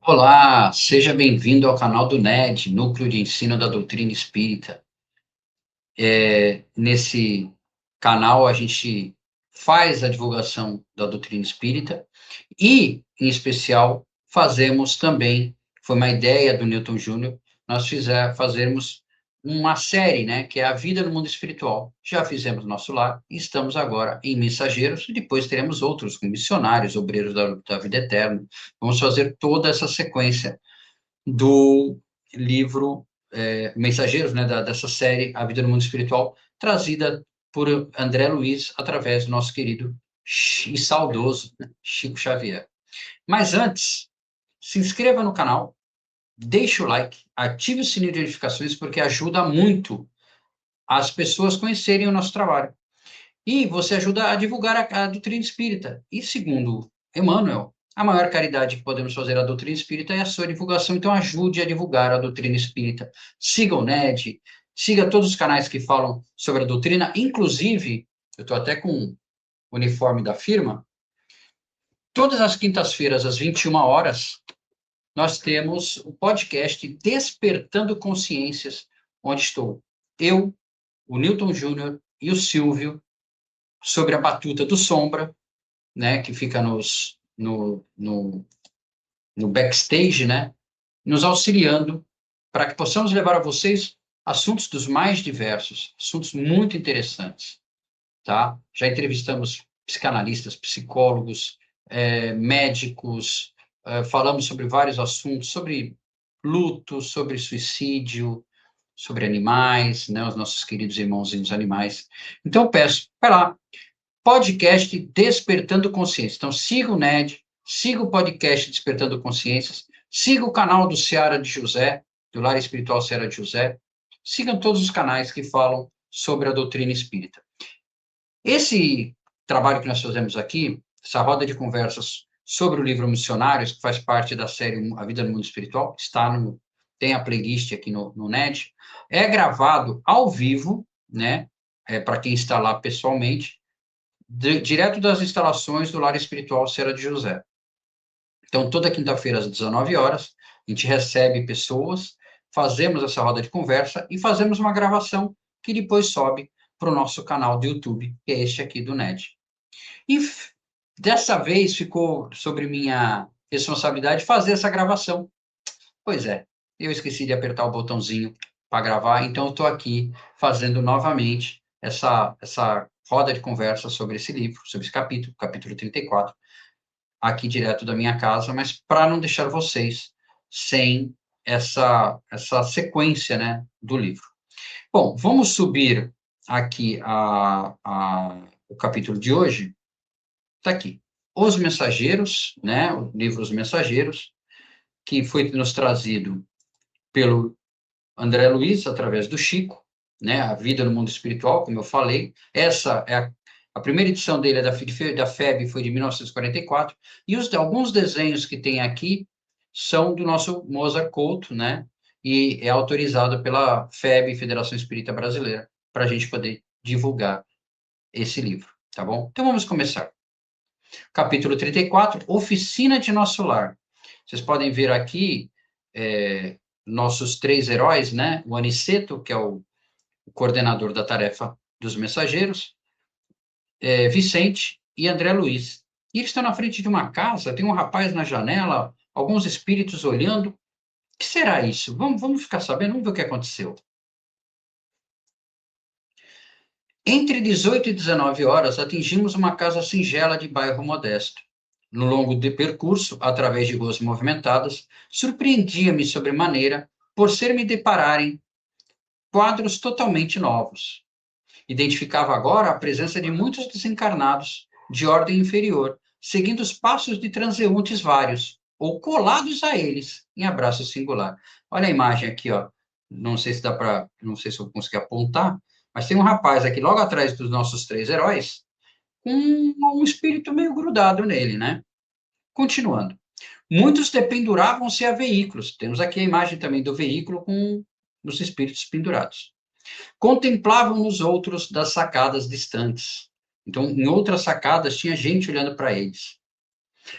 Olá, seja bem-vindo ao canal do NED, Núcleo de Ensino da Doutrina Espírita. Nesse canal a gente faz a divulgação da doutrina espírita e, em especial, fazemos também, foi uma ideia do Newton Júnior, fazermos uma série, né, que é a vida no mundo espiritual. Já fizemos nosso lar e estamos agora em Mensageiros, e depois teremos outros, como missionários, obreiros da vida eterna. Vamos fazer toda essa sequência do livro Mensageiros, né, dessa série A Vida no Mundo Espiritual, trazida por André Luiz, através do nosso querido e saudoso Chico Xavier. Mas antes, se inscreva no canal, deixe o like, ative o sininho de notificações, porque ajuda muito as pessoas conhecerem o nosso trabalho. E você ajuda a divulgar a doutrina espírita. E segundo Emmanuel, a maior caridade que podemos fazer à doutrina espírita é a sua divulgação. Então ajude a divulgar a doutrina espírita. Siga o NED, siga todos os canais que falam sobre a doutrina, inclusive, eu estou até com o uniforme da firma, todas as quintas-feiras, às 21 horas, nós temos o podcast Despertando Consciências, onde estou eu, o Newton Júnior e o Silvio, sobre a batuta do Sombra, né, que fica no backstage, né, nos auxiliando para que possamos levar a vocês assuntos dos mais diversos, assuntos muito interessantes, tá? Já entrevistamos psicanalistas, psicólogos, médicos, falamos sobre vários assuntos, sobre luto, sobre suicídio, sobre animais, né, os nossos queridos irmãozinhos animais. Então, eu peço, vai lá, podcast Despertando Consciência. Então, siga o NED, siga o podcast Despertando Consciências, siga o canal do Seara de José, do Lar Espiritual Seara de José, sigam todos os canais que falam sobre a doutrina espírita. Esse trabalho que nós fazemos aqui, essa roda de conversas sobre o livro Missionários, que faz parte da série A Vida no Mundo Espiritual, tem a playlist aqui no NED, é gravado ao vivo, né, para quem está lá pessoalmente, direto das instalações do Lar Espiritual Serra de José. Então, toda quinta-feira, às 19 horas, a gente recebe pessoas, fazemos essa roda de conversa e fazemos uma gravação que depois sobe para o nosso canal do YouTube, que é este aqui do NED. E dessa vez ficou sobre minha responsabilidade fazer essa gravação. Pois é, eu esqueci de apertar o botãozinho para gravar, então eu estou aqui fazendo novamente essa roda de conversa sobre esse livro, sobre esse capítulo 34, aqui direto da minha casa, mas para não deixar vocês sem essa sequência, né, do livro. Bom, vamos subir aqui o capítulo de hoje. Está aqui. Os Mensageiros, né, o livro Os Mensageiros, que foi nos trazido pelo André Luiz, através do Chico, né, A Vida no Mundo Espiritual, como eu falei. Essa é a primeira edição dele, da FEB, foi de 1944, e alguns desenhos que tem aqui são do nosso Mozart Couto, né, e é autorizado pela FEB, Federação Espírita Brasileira, para a gente poder divulgar esse livro, tá bom? Então vamos começar. Capítulo 34, Oficina de Nosso Lar. Vocês podem ver aqui nossos três heróis, né? O Aniceto, que é o coordenador da tarefa dos mensageiros, Vicente e André Luiz. E eles estão na frente de uma casa, tem um rapaz na janela, alguns espíritos olhando. O que será isso? Vamos ficar sabendo, vamos ver o que aconteceu. Entre 18 e 19 horas, atingimos uma casa singela de bairro modesto. No longo de percurso, através de ruas movimentadas, surpreendia-me sobremaneira por ser me depararem quadros totalmente novos. Identificava agora a presença de muitos desencarnados de ordem inferior, seguindo os passos de transeuntes vários, ou colados a eles, em abraço singular. Olha a imagem aqui, ó. Não sei se eu consegui apontar, mas tem um rapaz aqui logo atrás dos nossos três heróis, com um espírito meio grudado nele, né? Continuando. Muitos dependuravam-se a veículos. Temos aqui a imagem também do veículo com os espíritos pendurados. Contemplavam os outros das sacadas distantes. Então, em outras sacadas, tinha gente olhando para eles.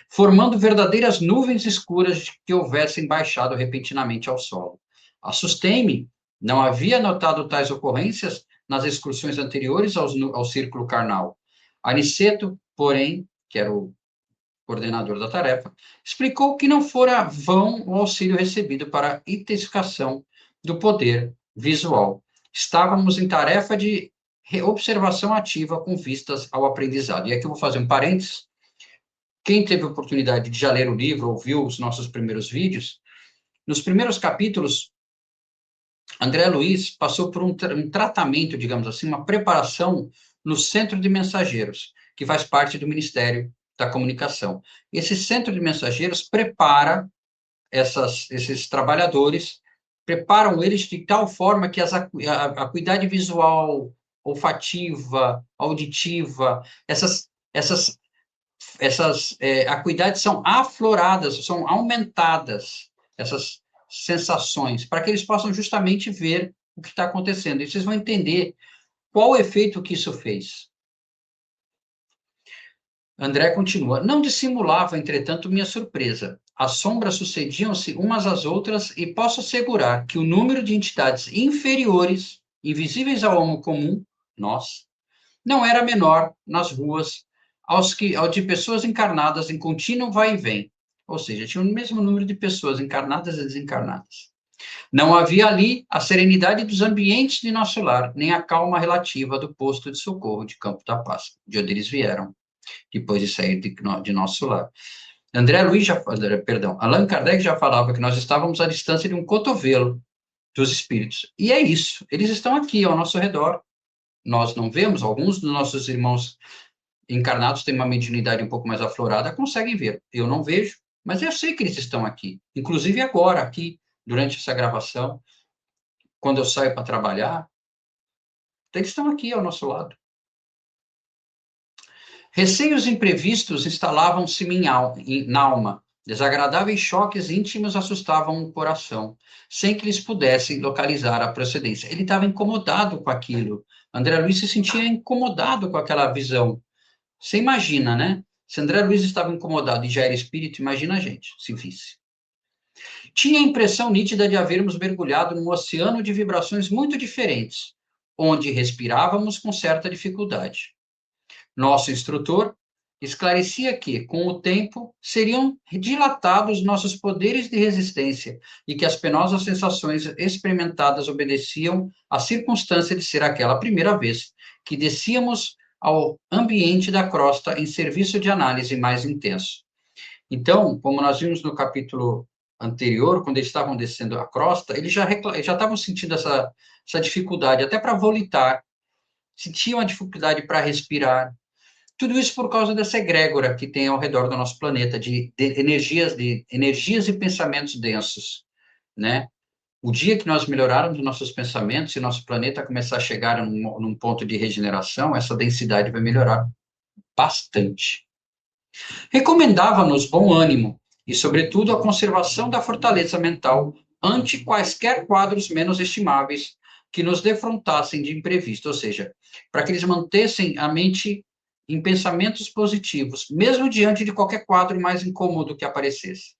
formando verdadeiras nuvens escuras que houvessem baixado repentinamente ao solo. Assustei-me, não havia notado tais ocorrências nas excursões anteriores ao círculo carnal. Aniceto, porém, que era o coordenador da tarefa, explicou que não fora vão o auxílio recebido para a intensificação do poder visual. Estávamos em tarefa de observação ativa com vistas ao aprendizado. E aqui eu vou fazer um parênteses. Quem teve a oportunidade de já ler o livro, ou viu os nossos primeiros vídeos, nos primeiros capítulos, André Luiz passou por um tratamento, digamos assim, uma preparação no Centro de Mensageiros, que faz parte do Ministério da Comunicação. Esse Centro de Mensageiros prepara esses trabalhadores, preparam eles de tal forma que a acuidade visual, olfativa, auditiva, essas acuidades são afloradas, são aumentadas, essas sensações, para que eles possam justamente ver o que está acontecendo. E vocês vão entender qual o efeito que isso fez. André continua. Não dissimulava, entretanto, minha surpresa. As sombras sucediam-se umas às outras e posso assegurar que o número de entidades inferiores, invisíveis ao homem comum, nós, não era menor nas ruas ao de pessoas encarnadas em contínuo vai e vem. Ou seja, tinha o mesmo número de pessoas encarnadas e desencarnadas. Não havia ali a serenidade dos ambientes de nosso lar, nem a calma relativa do posto de socorro de Campo da Paz, de onde eles vieram, depois de sair de nosso lar. Allan Kardec já falava que nós estávamos à distância de um cotovelo dos espíritos. E é isso, eles estão aqui ao nosso redor. Nós não vemos, alguns dos nossos irmãos encarnados têm uma mediunidade um pouco mais aflorada, conseguem ver. Eu não vejo, mas eu sei que eles estão aqui. Inclusive agora, aqui, durante essa gravação, quando eu saio para trabalhar, eles estão aqui ao nosso lado. Receios imprevistos instalavam-se na alma. Desagradáveis choques íntimos assustavam o coração, sem que eles pudessem localizar a procedência. Ele estava incomodado com aquilo. André Luiz se sentia incomodado com aquela visão. Você imagina, né? Se André Luiz estava incomodado e já era espírito, imagina a gente, se visse. Tinha a impressão nítida de havermos mergulhado num oceano de vibrações muito diferentes, onde respirávamos com certa dificuldade. Nosso instrutor esclarecia que, com o tempo, seriam dilatados nossos poderes de resistência e que as penosas sensações experimentadas obedeciam à circunstância de ser aquela primeira vez que descíamos ao ambiente da crosta em serviço de análise mais intenso. Então, como nós vimos no capítulo anterior, quando eles estavam descendo a crosta, eles já estavam sentindo essa dificuldade, até para volitar, sentiam a dificuldade para respirar. Tudo isso por causa dessa egrégora que tem ao redor do nosso planeta, de energias e pensamentos densos, né? O dia que nós melhorarmos os nossos pensamentos e nosso planeta começar a chegar num ponto de regeneração, essa densidade vai melhorar bastante. Recomendava-nos bom ânimo e, sobretudo, a conservação da fortaleza mental ante quaisquer quadros menos estimáveis que nos defrontassem de imprevisto, ou seja, para que eles mantessem a mente em pensamentos positivos, mesmo diante de qualquer quadro mais incômodo que aparecesse.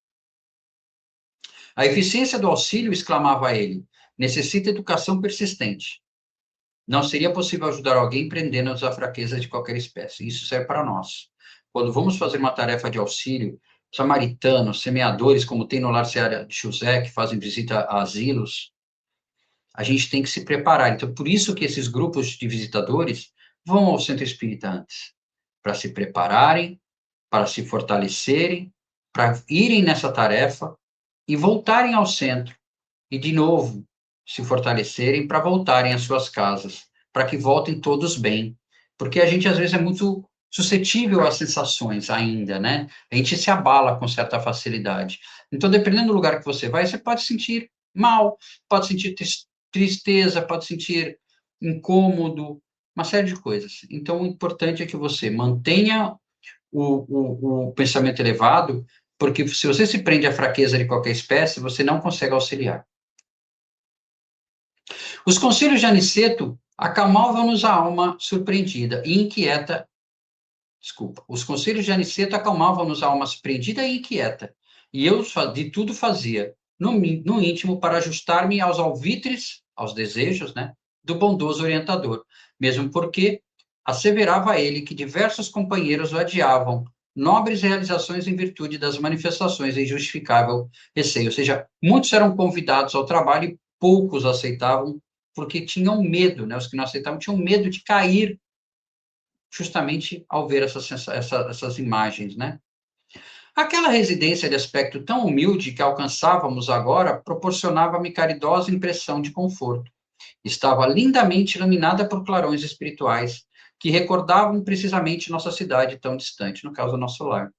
A eficiência do auxílio, exclamava ele, necessita educação persistente. Não seria possível ajudar alguém prendendo-nos à fraqueza de qualquer espécie. Isso serve para nós. Quando vamos fazer uma tarefa de auxílio, samaritanos, semeadores, como tem no Lar Seara de José, que fazem visita a asilos, a gente tem que se preparar. Então, por isso que esses grupos de visitadores vão ao centro espírita antes, para se prepararem, para se fortalecerem, para irem nessa tarefa e voltarem ao centro e, de novo, se fortalecerem para voltarem às suas casas, para que voltem todos bem. Porque a gente, às vezes, é muito suscetível às sensações ainda, né? A gente se abala com certa facilidade. Então, dependendo do lugar que você vai, você pode sentir mal, pode sentir tristeza, pode sentir incômodo, uma série de coisas. Então, o importante é que você mantenha o pensamento elevado, porque se você se prende à fraqueza de qualquer espécie, você não consegue auxiliar. Os conselhos de Aniceto acalmavam-nos a alma surpreendida e inquieta Desculpa. Os conselhos de Aniceto acalmavam-nos a alma prendida e inquieta, e eu de tudo fazia, no íntimo, para ajustar-me aos alvitres, aos desejos, né, do bondoso orientador, mesmo porque asseverava ele que diversos companheiros o adiavam nobres realizações em virtude das manifestações de injustificável receio. Ou seja, muitos eram convidados ao trabalho e poucos aceitavam porque tinham medo, né? Os que não aceitavam tinham medo de cair justamente ao ver essas imagens, né? Aquela residência de aspecto tão humilde que alcançávamos agora proporcionava-me caridosa impressão de conforto. Estava lindamente iluminada por clarões espirituais que recordavam precisamente nossa cidade tão distante, no caso, o nosso lar.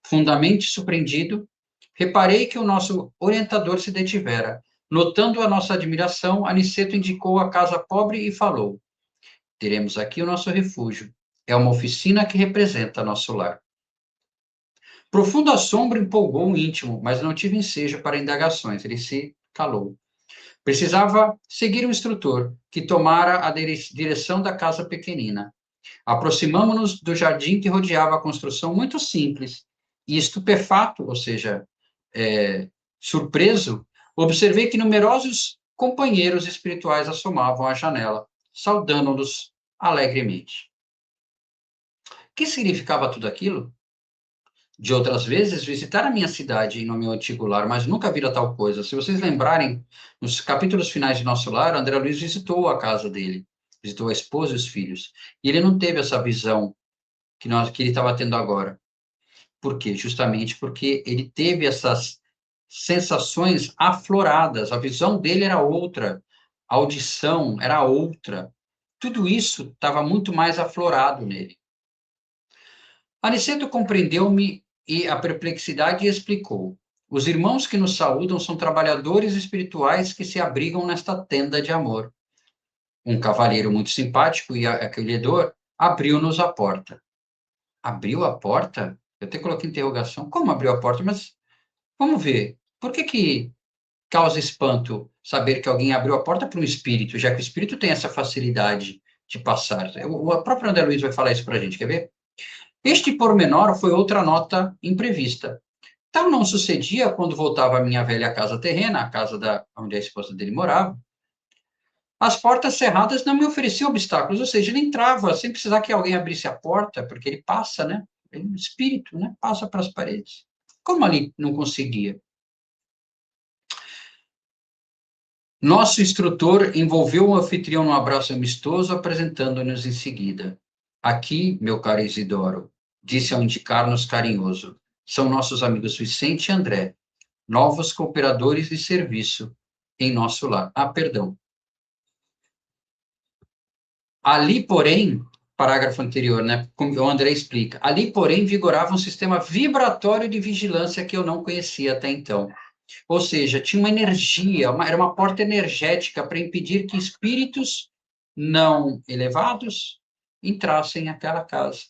Fundamente surpreendido, reparei que o nosso orientador se detivera. Notando a nossa admiração, Aniceto indicou a casa pobre e falou: teremos aqui o nosso refúgio. É uma oficina que representa nosso lar. Profundo assombro empolgou o íntimo, mas não tive ensejo para indagações. Ele se calou. Precisava seguir o instrutor, que tomara a direção da casa pequenina. Aproximamo-nos do jardim que rodeava a construção, muito simples, e estupefato, ou seja, surpreso, observei que numerosos companheiros espirituais assomavam à janela, saudando-nos alegremente. O que significava tudo aquilo? De outras vezes, visitar a minha cidade no meu antigo lar, mas nunca vira tal coisa. Se vocês lembrarem, nos capítulos finais de Nosso Lar, André Luiz visitou a casa dele, visitou a esposa e os filhos, e ele não teve essa visão que ele estava tendo agora. Por quê? Justamente porque ele teve essas sensações afloradas, a visão dele era outra, a audição era outra, tudo isso estava muito mais aflorado nele. Aniceto compreendeu-me e a perplexidade e explicou: os irmãos que nos saúdam são trabalhadores espirituais que se abrigam nesta tenda de amor. Um cavalheiro muito simpático e acolhedor abriu-nos a porta. Abriu a porta? Eu até coloquei interrogação. Como abriu a porta? Mas vamos ver. Por que causa espanto saber que alguém abriu a porta para um espírito, já que o espírito tem essa facilidade de passar? O próprio André Luiz vai falar isso para a gente, quer ver? Este pormenor foi outra nota imprevista. Tal não sucedia quando voltava à minha velha casa terrena, a casa onde a esposa dele morava. As portas cerradas não me ofereciam obstáculos, ou seja, ele entrava sem precisar que alguém abrisse a porta, porque ele passa, né? Ele, o espírito, né? Passa para as paredes. Como ali não conseguia? Nosso instrutor envolveu o anfitrião num abraço amistoso, apresentando-nos em seguida. Aqui, meu caro Isidoro, disse ao indicar-nos carinhoso, são nossos amigos Vicente e André, novos cooperadores de serviço em nosso lar. Ah, perdão. Ali, porém, parágrafo anterior, né, como o André explica, ali, porém, vigorava um sistema vibratório de vigilância que eu não conhecia até então. Ou seja, tinha uma energia, era uma porta energética para impedir que espíritos não elevados entrassem naquela casa.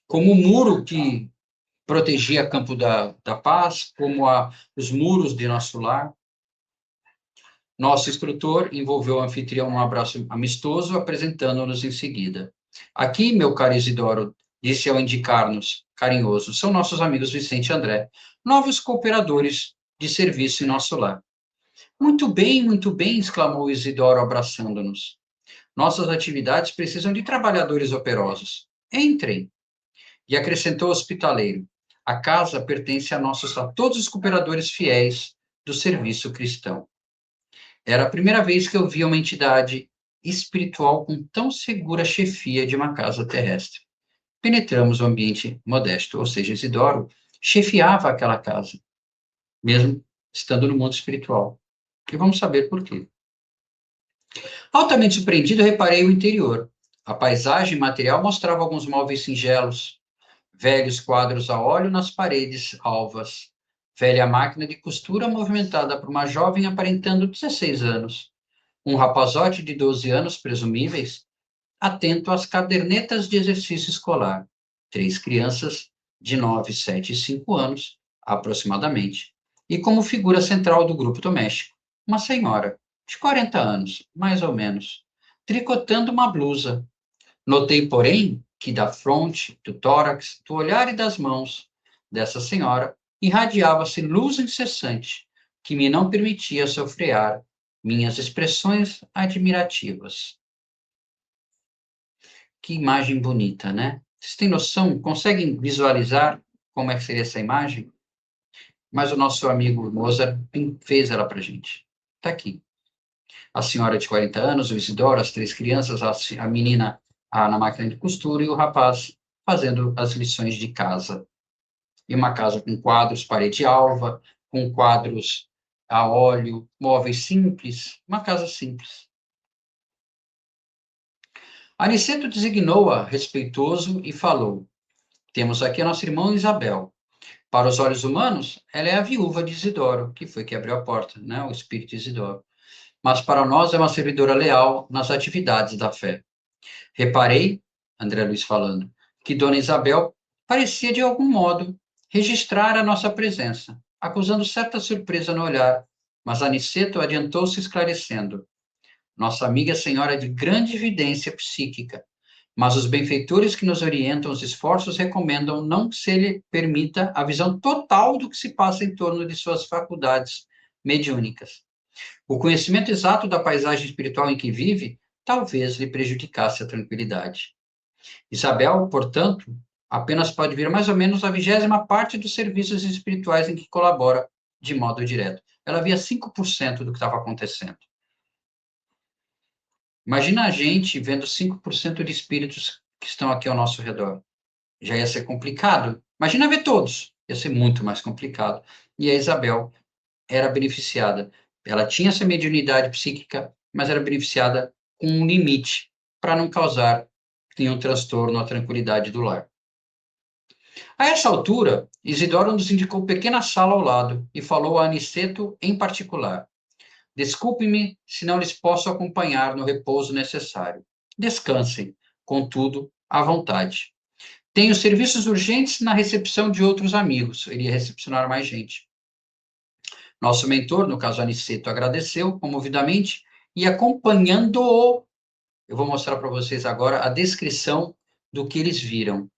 Como o muro que protegia Campo da Paz, como os muros de nosso lar. Nosso instrutor envolveu o anfitrião num abraço amistoso, apresentando-nos em seguida. Aqui, meu caro Isidoro, disse ao indicar-nos, carinhoso, são nossos amigos Vicente e André, novos cooperadores de serviço em nosso lar. Muito bem, exclamou Isidoro, abraçando-nos. Nossas atividades precisam de trabalhadores operosos. Entrem. E acrescentou hospitaleiro, a casa pertence a todos os cooperadores fiéis do serviço cristão. Era a primeira vez que eu via uma entidade espiritual com tão segura chefia de uma casa terrestre. Penetramos o ambiente modesto, ou seja, Isidoro chefiava aquela casa, mesmo estando no mundo espiritual. E vamos saber por quê. Altamente surpreendido, reparei o interior. A paisagem material mostrava alguns móveis singelos, velhos quadros a óleo nas paredes alvas, velha máquina de costura movimentada por uma jovem aparentando 16 anos, um rapazote de 12 anos, presumíveis, atento às cadernetas de exercício escolar, 3 crianças de 9, 7 e 5 anos, aproximadamente, e como figura central do grupo doméstico, uma senhora, de 40 anos, mais ou menos, tricotando uma blusa. Notei, porém, que da fronte, do tórax, do olhar e das mãos dessa senhora irradiava-se luz incessante, que me não permitia sofrear minhas expressões admirativas. Que imagem bonita, né? Vocês têm noção? Conseguem visualizar como é que seria essa imagem? Mas o nosso amigo Mozart fez ela para a gente. Está aqui. A senhora de 40 anos, o Isidoro, as 3 crianças, a menina na máquina de costura e o rapaz fazendo as lições de casa. E uma casa com quadros, parede alva, com quadros a óleo, móveis simples, uma casa simples. Aniceto designou-a respeitoso e falou: temos aqui a nossa irmã Isabel. Para os olhos humanos, ela é a viúva de Isidoro, que foi que abriu a porta, né? O espírito de Isidoro. Mas para nós é uma servidora leal nas atividades da fé. Reparei, André Luiz falando, que Dona Isabel parecia de algum modo registrar a nossa presença, acusando certa surpresa no olhar, mas Aniceto adiantou-se esclarecendo. Nossa amiga é senhora de grande evidência psíquica, mas os benfeitores que nos orientam os esforços recomendam não se lhe permita a visão total do que se passa em torno de suas faculdades mediúnicas. O conhecimento exato da paisagem espiritual em que vive talvez lhe prejudicasse a tranquilidade. Isabel, portanto, apenas pode vir mais ou menos a 20ª parte dos serviços espirituais em que colabora de modo direto. Ela via 5% do que estava acontecendo. Imagina a gente vendo 5% de espíritos que estão aqui ao nosso redor. Já ia ser complicado. Imagina ver todos. Ia ser muito mais complicado. E a Isabel era beneficiada. Ela tinha essa mediunidade psíquica, mas era beneficiada com um limite para não causar nenhum transtorno à tranquilidade do lar. A essa altura, Isidoro nos indicou pequena sala ao lado e falou a Aniceto em particular. Desculpe-me se não lhes posso acompanhar no repouso necessário. Descansem, contudo, à vontade. Tenho serviços urgentes na recepção de outros amigos. Ele ia recepcionar mais gente. Nosso mentor, no caso Aniceto, agradeceu comovidamente e acompanhando-o, eu vou mostrar para vocês agora a descrição do que eles viram.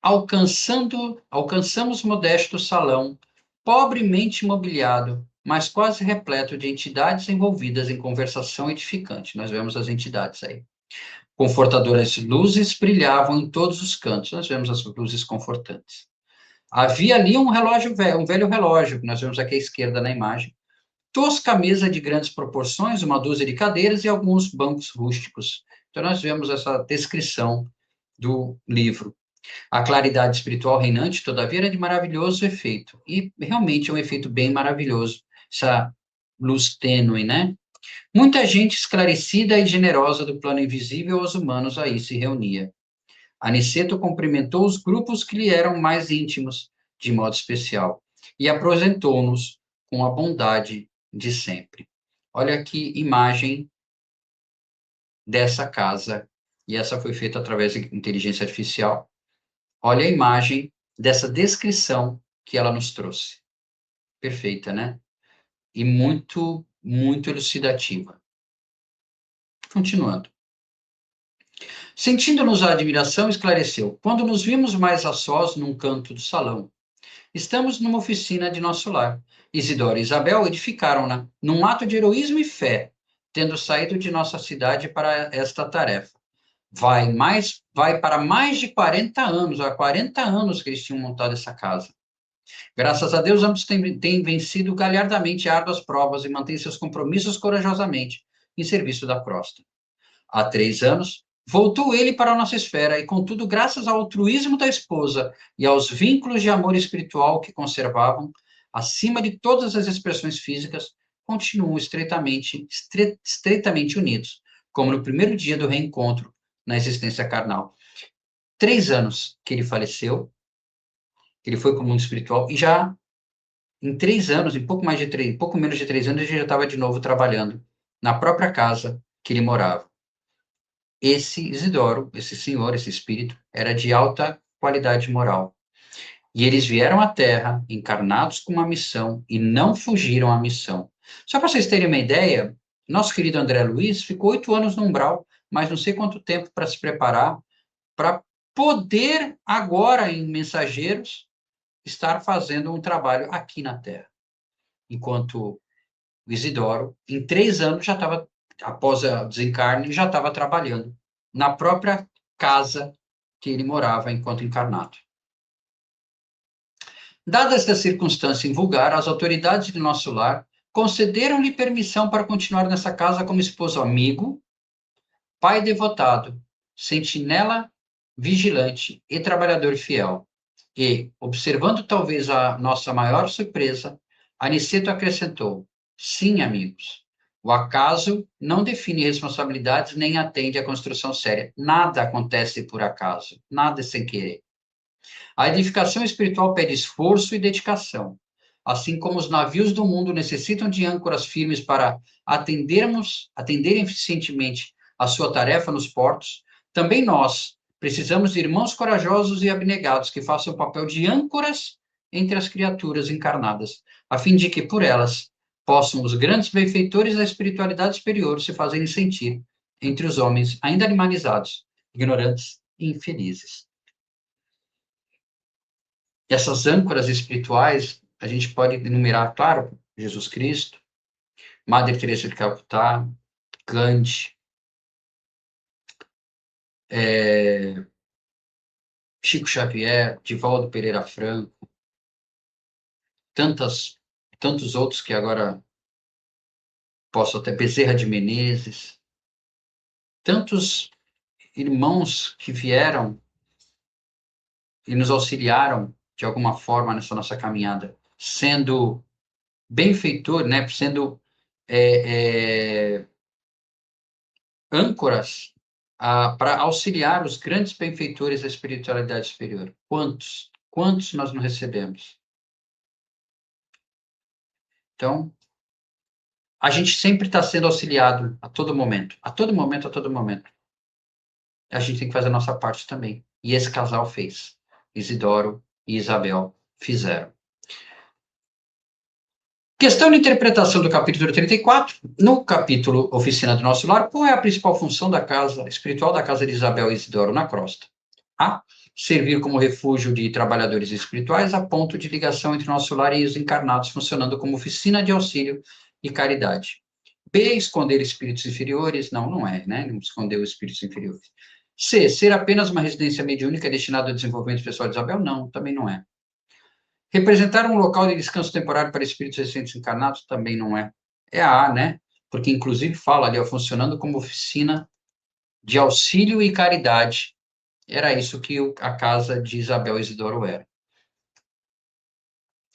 Alcançamos modesto salão, pobremente mobiliado, mas quase repleto de entidades envolvidas em conversação edificante. Nós vemos as entidades aí. Confortadoras luzes brilhavam em todos os cantos. Nós vemos as luzes confortantes. Havia ali um relógio velho, um velho relógio, que nós vemos aqui à esquerda na imagem. Tosca mesa de grandes proporções, uma dúzia de cadeiras e alguns bancos rústicos. Então, nós vemos essa descrição do livro. A claridade espiritual reinante, todavia, era de maravilhoso efeito. E realmente é um efeito bem maravilhoso, essa luz tênue, né? Muita gente esclarecida e generosa do plano invisível aos humanos aí se reunia. Aniceto cumprimentou os grupos que lhe eram mais íntimos, de modo especial, e apresentou-nos com a bondade de sempre. Olha que imagem dessa casa, e essa foi feita através de inteligência artificial. Olha a imagem dessa descrição que ela nos trouxe. Perfeita, né? E muito, muito elucidativa. Continuando. Sentindo-nos a admiração, esclareceu. Quando nos vimos mais a sós num canto do salão, estamos numa oficina de nosso lar. Isidoro e Isabel edificaram-na num ato de heroísmo e fé, tendo saído de nossa cidade para esta tarefa. Vai para mais de 40 anos, há 40 anos que eles tinham montado essa casa. Graças a Deus, ambos têm vencido galhardamente árduas provas e mantêm seus compromissos corajosamente em serviço da próstata. Há 3 anos, voltou ele para a nossa esfera e, contudo, graças ao altruísmo da esposa e aos vínculos de amor espiritual que conservavam, acima de todas as expressões físicas, continuam estreitamente unidos, como no primeiro dia do reencontro na existência carnal. 3 anos que ele faleceu, ele foi para o mundo espiritual, e já em 3 anos, pouco menos de 3 anos, ele já estava de novo trabalhando na própria casa que ele morava. Esse Isidoro, esse senhor, esse espírito, era de alta qualidade moral. E eles vieram à Terra, encarnados com uma missão, e não fugiram à missão. Só para vocês terem uma ideia, nosso querido André Luiz ficou 8 anos no umbral, mais não sei quanto tempo para se preparar, para poder, agora, em Mensageiros, estar fazendo um trabalho aqui na Terra. Enquanto o Isidoro, em 3 anos, já estava, após a desencarne, já estava trabalhando na própria casa que ele morava enquanto encarnado. Dada esta circunstância invulgar, as autoridades de nosso lar concederam-lhe permissão para continuar nessa casa como esposo amigo, pai devotado, sentinela vigilante e trabalhador fiel. E, observando talvez a nossa maior surpresa, Aniceto acrescentou: sim, amigos. O acaso não define responsabilidades nem atende à construção séria. Nada acontece por acaso, nada é sem querer. A edificação espiritual pede esforço e dedicação. Assim como os navios do mundo necessitam de âncoras firmes para atenderem eficientemente a sua tarefa nos portos, também nós precisamos de irmãos corajosos e abnegados que façam o papel de âncoras entre as criaturas encarnadas, a fim de que, por elas, possam os grandes benfeitores da espiritualidade superior se fazerem sentir entre os homens ainda animalizados, ignorantes e infelizes. Essas âncoras espirituais, a gente pode enumerar, claro, Jesus Cristo, Madre Teresa de Calcutá, Gandhi, Chico Xavier, Divaldo Pereira Franco, tantos outros que agora posso até, Bezerra de Menezes, tantos irmãos que vieram e nos auxiliaram de alguma forma nessa nossa caminhada, sendo benfeitor, né, sendo âncoras para auxiliar os grandes benfeitores da espiritualidade superior. Quantos? Quantos nós não recebemos? Então, a gente sempre está sendo auxiliado a todo momento. A todo momento, a todo momento. A gente tem que fazer a nossa parte também. E esse casal fez. Isidoro e Isabel fizeram. Questão de interpretação do capítulo 34. No capítulo Oficina do Nosso Lar, qual é a principal função da casa espiritual da casa de Isabel e Isidoro na crosta? A. Servir como refúgio de trabalhadores espirituais a ponto de ligação entre nosso lar e os encarnados, funcionando como oficina de auxílio e caridade. B. Esconder espíritos inferiores. Não, não é, né? Não esconder os espíritos inferiores. C. Ser apenas uma residência mediúnica destinada ao desenvolvimento pessoal de Isabel. Não, também não é. Representar um local de descanso temporário para espíritos recentes encarnados. Também não é. É a A, né? Porque, inclusive, fala ali, ó, funcionando como oficina de auxílio e caridade. Era isso que a casa de Isabel Isidoro era.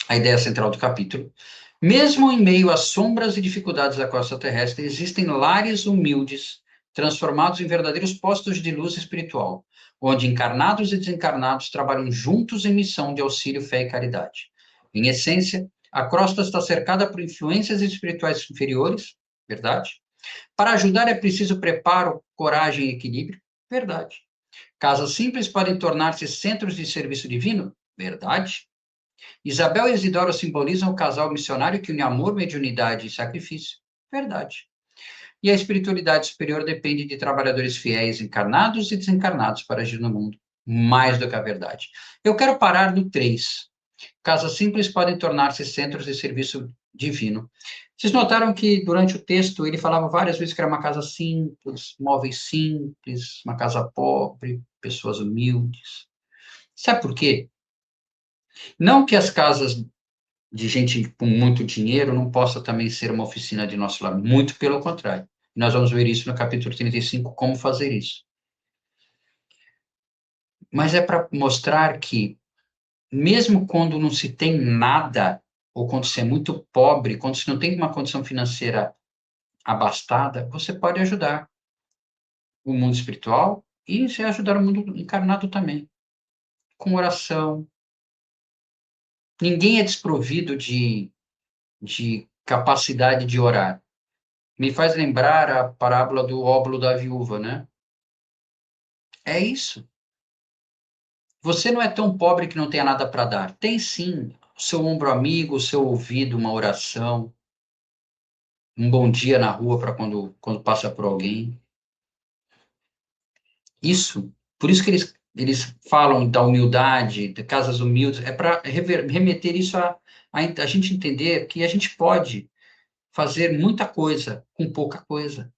A ideia central do capítulo. Mesmo em meio às sombras e dificuldades da costa terrestre, existem lares humildes, transformados em verdadeiros postos de luz espiritual, onde encarnados e desencarnados trabalham juntos em missão de auxílio, fé e caridade. Em essência, a crosta está cercada por influências espirituais inferiores, verdade? Para ajudar é preciso preparo, coragem e equilíbrio, verdade. Casas simples podem tornar-se centros de serviço divino, verdade? Isabel e Isidoro simbolizam o casal missionário que une amor, mediunidade e sacrifício. Verdade. E a espiritualidade superior depende de trabalhadores fiéis, encarnados e desencarnados para agir no mundo, mais do que a verdade. Eu quero parar no 3. Casas simples podem tornar-se centros de serviço divino. Vocês notaram que durante o texto ele falava várias vezes que era uma casa simples, móveis simples, uma casa pobre, pessoas humildes. Sabe por quê? Não que as casas de gente com muito dinheiro não possa também ser uma oficina de nosso lar, muito pelo contrário. Nós vamos ver isso no capítulo 35, como fazer isso. Mas é para mostrar que, mesmo quando não se tem nada, ou quando se é muito pobre, quando se não tem uma condição financeira abastada, você pode ajudar o mundo espiritual e se ajudar o mundo encarnado também, com oração. Ninguém é desprovido de capacidade de orar. Me faz lembrar a parábola do óbolo da viúva, né? É isso. Você não é tão pobre que não tenha nada para dar. Tem sim o seu ombro amigo, o seu ouvido, uma oração, um bom dia na rua para quando passa por alguém. Isso, por isso que eles falam da humildade, de casas humildes, é para remeter isso a gente entender que a gente pode fazer muita coisa com pouca coisa.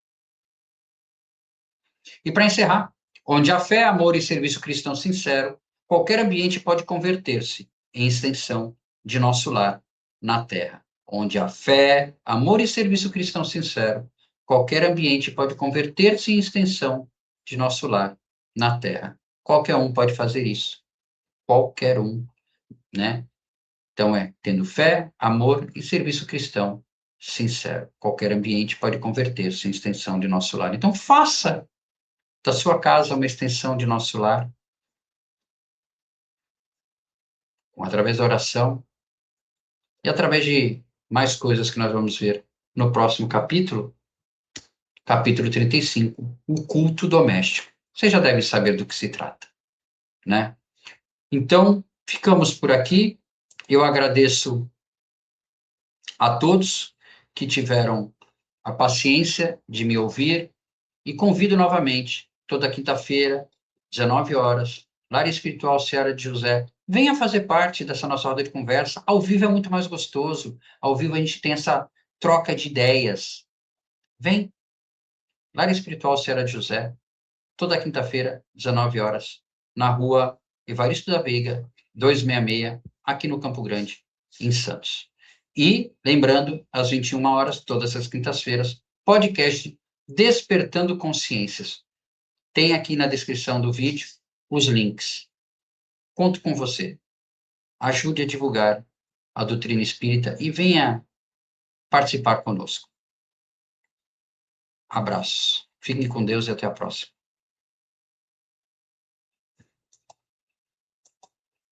E para encerrar, onde há fé, amor e serviço cristão sincero, qualquer ambiente pode converter-se em extensão de nosso lar na terra. Onde há fé, amor e serviço cristão sincero, qualquer ambiente pode converter-se em extensão de nosso lar na terra. Qualquer um pode fazer isso. Qualquer um, né? Então tendo fé, amor e serviço cristão sincero. Qualquer ambiente pode converter-se em extensão de nosso lar. Então faça da sua casa uma extensão de nosso lar, através da oração e através de mais coisas que nós vamos ver no próximo capítulo, capítulo 35, o culto doméstico. Você já deve saber do que se trata, né? Então, ficamos por aqui. Eu agradeço a todos que tiveram a paciência de me ouvir e convido novamente, toda quinta-feira, 19 horas, Lar Espiritual Seara de José. Venha fazer parte dessa nossa roda de conversa. Ao vivo é muito mais gostoso. Ao vivo a gente tem essa troca de ideias. Vem, Lar Espiritual Seara de José, toda quinta-feira, 19 horas, na rua Evaristo da Veiga, 266, aqui no Campo Grande, em Santos. E, lembrando, às 21 horas, todas as quintas-feiras, podcast Despertando Consciências. Tem aqui na descrição do vídeo os links. Conto com você. Ajude a divulgar a doutrina espírita e venha participar conosco. Abraços. Fiquem com Deus e até a próxima.